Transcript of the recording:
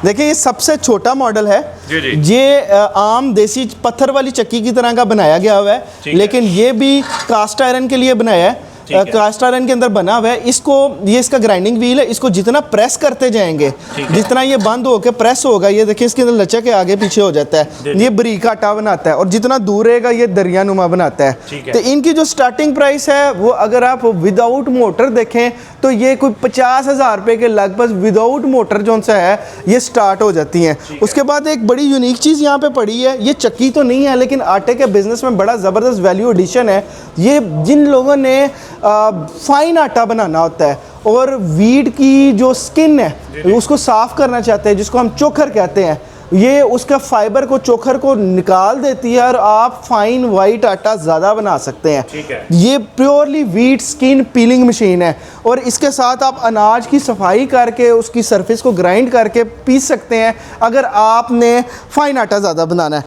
देखिए ये सबसे छोटा मॉडल है जी जी। ये आम देसी पत्थर वाली चक्की की तरह का बनाया गया हुआ है, लेकिन ये भी कास्ट आयरन के लिए बनाया है। कास्ट आयरन के अंदर बना हुआ है। इसको ये इसका ग्राइंडिंग व्हील है, इसको जितना प्रेस करते जाएंगे जितना ये बंद होकर प्रेस होगा, ये देखिए इसके अंदर लचक के आगे पीछे हो जाता है, ये बारीक आटा बनाता है और जितना दूर रहेगा ये दरियानुमा बनाता है। तो इनकी जो स्टार्टिंग प्राइस है वो अगर आप विदाउट मोटर देखें तो ये कोई 50,000 रुपये के लगभग विदाउट मोटर जो सा है ये स्टार्ट हो जाती हैं। उसके बाद एक बड़ी यूनिक चीज़ यहाँ पे पड़ी है, ये चक्की तो नहीं है लेकिन आटे के बिजनेस में बड़ा ज़बरदस्त वैल्यू एडिशन है। ये जिन लोगों ने फाइन आटा बनाना होता है और वीट की जो स्किन है उसको साफ़ करना चाहते हैं, जिसको हम चोखर कहते हैं, ये उसका फाइबर को चोखर को निकाल देती है और आप फाइन वाइट आटा ज़्यादा बना सकते हैं। ये purely wheat skin piling machine है और इसके साथ आप अनाज की सफाई करके उसकी सरफेस को ग्राइंड करके पीस सकते हैं अगर आपने फाइन आटा ज़्यादा बनाना है।